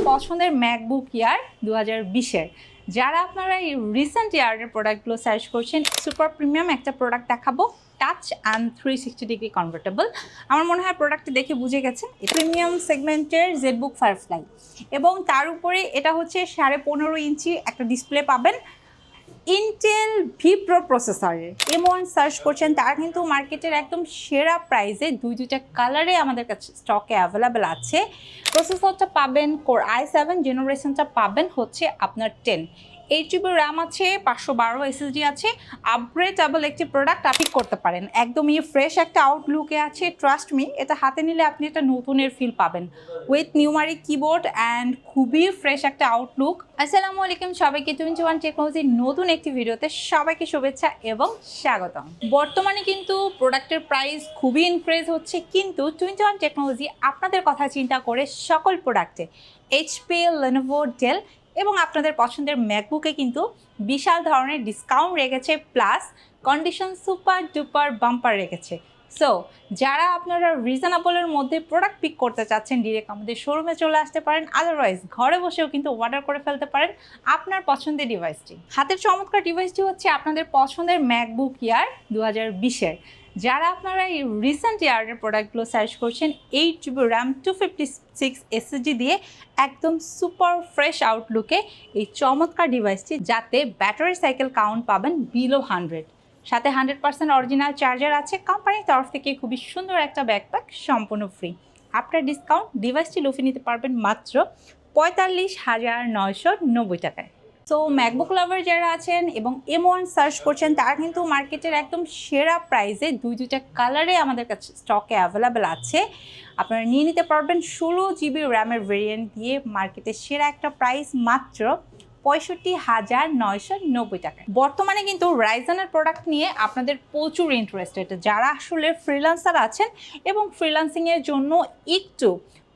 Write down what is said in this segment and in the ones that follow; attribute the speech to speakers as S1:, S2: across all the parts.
S1: পছন্দের ম্যাকবুক ইয়ার 2020-এর যারা আপনারা এই রিসেন্ট ইয়ারের প্রোডাক্টগুলো সার্চ করছেন, সুপার প্রিমিয়াম একটা প্রোডাক্ট দেখাবো, টাচ অ্যান্ড 360 ডিগ্রি কনভার্টেবল। আমার মনে হয় প্রোডাক্টটি দেখে বুঝে গেছেন, প্রিমিয়াম সেগমেন্টের জেডবুক ফায়ারফ্লাই এবং তার উপরে এটা হচ্ছে 15.5 ইঞ্চি একটা ডিসপ্লে পাবেন। ইন্টেল ভি প্রো প্রসেসরের M1 সার্চ করছেন, তারা কিন্তু মার্কেটের একদম সেরা প্রাইসে দুইটা কালারে আমাদের কাছে স্টকে অ্যাভেলেবেল আছে। প্রসেসরটা পাবেন কোর i7, জেনারেশনটা পাবেন হচ্ছে আপনার 10। 8 GB র্যাম আছে, 512 SSD আছে। আপগ্রেডেবল একটি প্রোডাক্ট আপনি করতে পারেন, একদমই ফ্রেশ একটা আউটলুকে আছে। ট্রাস্ট মি, এটা হাতে নিলে আপনি একটা নতুনের ফিল পাবেন উইথ নিউমারিক কিবোর্ড অ্যান্ড খুবই ফ্রেশ একটা আউটলুক। আসসালামু আলাইকুম সবাইকে, 21 টেকনোলজির নতুন একটি ভিডিওতে সবাইকে শুভেচ্ছা এবং স্বাগতম। বর্তমানে কিন্তু প্রোডাক্টের প্রাইস খুবই ইনক্রিজ হচ্ছে, কিন্তু 21 টেকনোলজি আপনাদের কথা চিন্তা করে সকল প্রোডাক্টে HP, Lenovo, Dell এবং আপনাদের পছন্দের ম্যাকবুকে কিন্তু বিশাল ধরনের ডিসকাউন্ট রেখেছে, plus condition super duper bumper রেখেছে। সো যারা আপনারা রিজনেবলের মধ্যে প্রোডাক্ট পিক করতে চাচ্ছেন, ডিরেক্ট আমাদের শোরুমে চলে আসতে পারেন, আদারওয়াইজ ঘরে বসেও কিন্তু অর্ডার করে ফেলতে পারেন আপনার পছন্দের ডিভাইসটি। হাতের চমৎকার ডিভাইসটি হচ্ছে আপনাদের পছন্দের ম্যাকবুক ইয়ার 2020-এর যারা আপনারা এই রিসেন্ট ইয়ারের প্রোডাক্টগুলো সার্চ করছেন। 8 GB র্যাম, 256 SSD দিয়ে একদম সুপার ফ্রেশ আউটলুকে এই চমৎকার ডিভাইসটি, যাতে ব্যাটারি সাইকেল কাউন্ট পাবেন বিলো 100, সাথে 100% অরিজিনাল চার্জার আছে। কোম্পানির তরফ থেকে খুবই সুন্দর একটা ব্যাকপ্যাক সম্পূর্ণ ফ্রি। আপনার ডিসকাউন্ট ডিভাইসটি লুফে নিতে পারবেন মাত্র 45,990 টাকায়। সো ম্যাকবুক লাভার যারা আছেন এবং M1 সার্চ করছেন, তারা কিন্তু মার্কেটের একদম সেরা প্রাইসে দুইটা কালারে আমাদের কাছে স্টকে অ্যাভেলেবেল আছে। আপনারা নিয়ে নিতে পারবেন 16 GB র্যামের ভেরিয়েন্ট দিয়ে মার্কেটের সেরা একটা প্রাইস মাত্র 65,990 টাকায়। বর্তমানে কিন্তু রাইজেনের প্রোডাক্ট নিয়ে আপনাদের প্রচুর ইন্টারেস্টেড, যারা আসলে ফ্রিল্যান্সার আছেন এবং ফ্রিল্যান্সিংয়ের জন্য একটু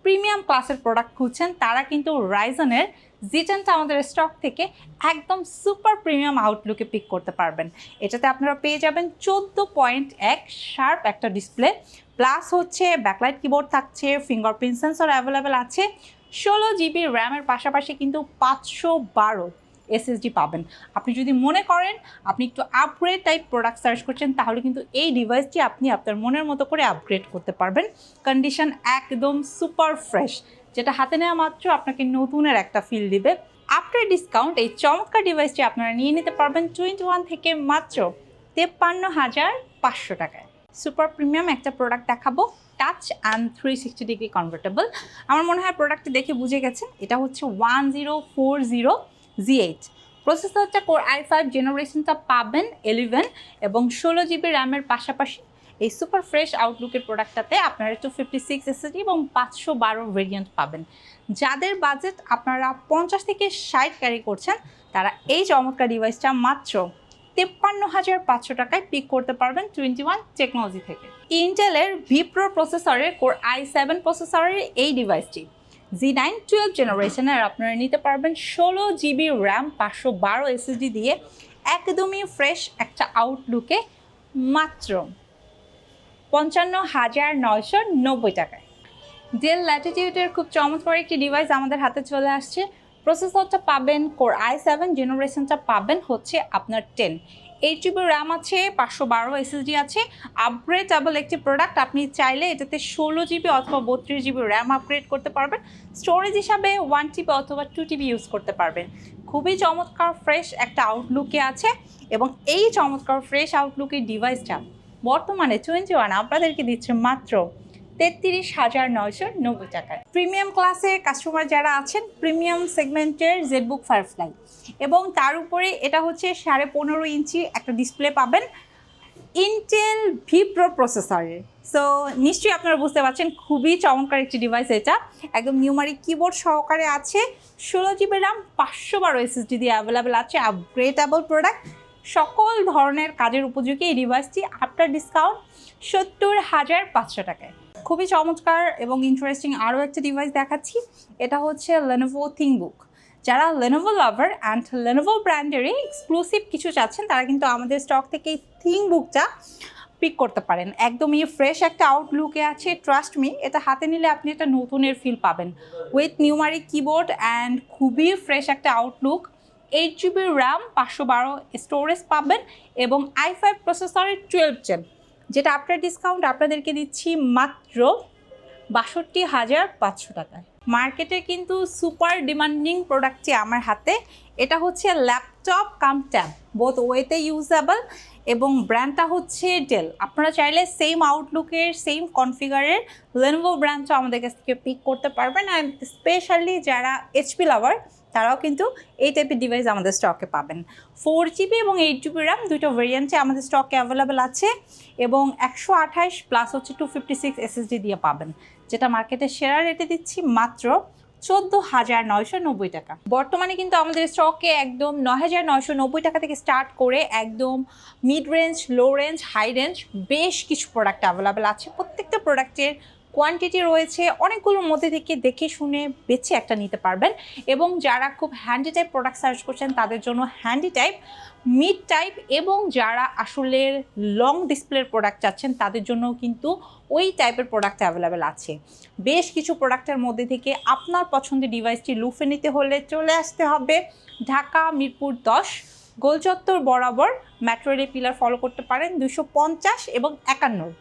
S1: প্রিমিয়াম ক্লাসের প্রোডাক্ট খুঁজছেন, তারা কিন্তু রাইজেনের Z10টা আমাদের স্টক থেকে একদম সুপার প্রিমিয়াম আউটলুকে পিক করতে পারবেন। এটাতে আপনারা পেয়ে যাবেন 14.1 শার্প একটা ডিসপ্লে, প্লাস হচ্ছে ব্যাকলাইট কিবোর্ড থাকছে, ফিঙ্গারপ্রিন্ট সেন্সর অ্যাভেলেবেল আছে। 16 GB র্যামের পাশাপাশি কিন্তু 512 SSD পাবেন। আপনি যদি মনে করেন আপনি একটু আপগ্রেড টাইপ প্রোডাক্ট সার্চ করছেন, তাহলে কিন্তু এই ডিভাইসটি আপনি আপনার মনের মতো করে আপগ্রেড করতে পারবেন। কন্ডিশন একদম সুপার ফ্রেশ, যেটা হাতে নেওয়া মাত্র আপনাকে নতুনের একটা ফিল দিবে। আফটার ডিসকাউন্ট এই চমৎকার ডিভাইসটি আপনারা নিয়ে নিতে পারবেন 21 থেকে মাত্র 53,500 টাকায়। সুপার প্রিমিয়াম একটা প্রোডাক্ট দেখাবো, টাচ অ্যান্ড 360 ডিগ্রি কনভার্টেবল। আমার মনে হয় প্রোডাক্টটি দেখে বুঝে গেছেন, এটা হচ্ছে 1040Z8। প্রসেসরটা কোর i5, জেনারেশনটা পাবেন 11 এবং 16 GB র্যামের পাশাপাশি এই সুপার ফ্রেশ আউটলুকের প্রোডাক্টটাতে আপনারা 256 SSD এবং 512 ভেরিয়েন্ট পাবেন। যাদের বাজেট আপনারা 50 থেকে 60 ক্যারি করছেন, তারা এই চমৎকার ডিভাইসটা মাত্র 53,500 টাকায় পিক করতে পারবেন 21 টেকনোলজি থেকে। ইন্টেলের ভি প্রো প্রসেসরের কোর i7 প্রসেসরের এই ডিভাইসটি Z9 12 জেনারেশনের আপনারা নিতে পারবেন 16 GB র্যাম, 512 SSD দিয়ে একদমই ফ্রেশ একটা আউটলুকে মাত্র 55,990 টাকায়। ডেল ল্যাটিটিউডের খুব চমৎকার একটি ডিভাইস আমাদের হাতে চলে আসছে। প্রসেসরটা পাবেন কোর i7, জেনারেশনটা পাবেন হচ্ছে আপনার 10। 8 GB র্যাম আছে, 512 SSD আছে। আপগ্রেডেবল একটি প্রোডাক্ট, আপনি চাইলে এটাতে 16 GB অথবা 32 GB র্যাম আপগ্রেড করতে পারবেন। স্টোরেজ হিসাবে 1 TB অথবা 2 TB ইউজ করতে পারবেন। খুবই চমৎকার ফ্রেশ একটা আউটলুকে আছে এবং এই চমৎকার ফ্রেশ আউটলুকের ডিভাইসটা বর্তমানে 21 আপনাদেরকে দিচ্ছে মাত্র 33,990 টাকায়। প্রিমিয়াম ক্লাসের কাস্টমার যারা আছেন, প্রিমিয়াম সেগমেন্টের জেডবুক ফায়ারফ্লাই এবং তার উপরে এটা হচ্ছে 15.5 ইঞ্চি একটা ডিসপ্লে পাবেন ইন্টেল ভি প্রো প্রসেসরের। সো নিশ্চয়ই আপনারা বুঝতে পারছেন খুবই চমৎকার একটি ডিভাইস। এটা একদম নিউমারিক কিবোর্ড সহকারে আছে, 16 GB র্যাম, 512 SSD দিয়ে অ্যাভেলেবেল আছে। আপগ্রেডেবল প্রোডাক্ট, সকল ধরনের কাজের উপযোগী এই ডিভাইসটি আফটার ডিসকাউন্ট 70,500 টাকায়। খুবই চমৎকার এবং ইন্টারেস্টিং আরও একটা ডিভাইস দেখাচ্ছি, এটা হচ্ছে Lenovo ThinkBook। যারা Lenovo লাভার অ্যান্ড Lenovo ব্র্যান্ডেরই এক্সক্লুসিভ কিছু চাচ্ছেন, তারা কিন্তু আমাদের স্টক থেকে এই ThinkBookটা পিক করতে পারেন। একদমই ফ্রেশ একটা আউটলুকে আছে, ট্রাস্ট মি, এটা হাতে নিলে আপনি একটা নতুনের ফিল পাবেন উইথ নিউমারিক কিবোর্ড অ্যান্ড খুবই ফ্রেশ একটা আউটলুক। 8 GB র্যাম, 512 স্টোরেজ পাবেন এবং i5 প্রসেসরের 12 জেন, যেটা আফটার ডিসকাউন্ট আপনাদেরকে দিচ্ছি মাত্র 62,500 টাকায়। মার্কেটে কিন্তু সুপার ডিমান্ডিং প্রোডাক্টটি আমার হাতে। এটা হচ্ছে ল্যাপটপ কাম ট্যাব, বোথ ওয়েতে ইউজেবল এবং ব্র্যান্ডটা হচ্ছে ডেল। আপনারা চাইলে সেম আউটলুকের সেম কনফিগারের লেনোভো ব্র্যান্ডটা আমাদের কাছ থেকে পিক করতে পারবেন। অ্যান্ড স্পেশালি যারা এইচপি লাভার তারাও কিন্তু এই টাইপের ডিভাইস আমাদের স্টকে পাবেন। 4 GB এবং 8 GB র্যাম দুটো ভেরিয়েন্টে আমাদের স্টকে অ্যাভেলেবেল আছে এবং 128 প্লাস হচ্ছে 256 SSD দিয়ে পাবেন, যেটা মার্কেটের সেরা রেটে দিচ্ছি মাত্র 14,990 টাকা। বর্তমানে কিন্তু আমাদের স্টকে একদম 9,990 টাকা থেকে স্টার্ট করে একদম mid range, low range, high range বেশ কিছু প্রোডাক্ট অ্যাভেলেবেল আছে। প্রত্যেকটা প্রোডাক্টের কোয়ান্টিটি রয়েছে, অনেকগুলোর মধ্যে থেকে দেখে শুনে বেছে একটা নিতে পারবেন। এবং যারা খুব হ্যান্ডি টাইপ প্রোডাক্ট সার্চ করছেন তাদের জন্য হ্যান্ডি টাইপ, মিড টাইপ এবং যারা আসলে লং ডিসপ্লের প্রোডাক্ট চাচ্ছেন তাদের জন্য কিন্তু ওই টাইপের প্রোডাক্ট অ্যাভেলেবেল আছে। বেশ কিছু প্রোডাক্টের মধ্যে থেকে আপনার পছন্দের ডিভাইসটি লুফে নিতে হলে চলে আসতে হবে ঢাকা মিরপুর 10 গোলচত্বর বরাবর মেট্রো রেল পিলার ফলো করতে পারেন 250 এবং 51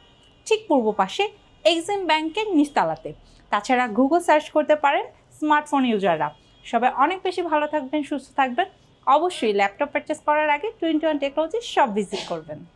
S1: ঠিক পূর্ব পাশে এক্সিম ব্যাংকের নিচতলাতে। তাছাড়া গুগল সার্চ করতে পারেন স্মার্টফোন ইউজাররা। সবাই অনেক বেশি ভালো থাকবেন, সুস্থ থাকবেন। অবশ্যই ল্যাপটপ পারচেস করার আগে 21 টেকনোলজি সব ভিজিট করবেন।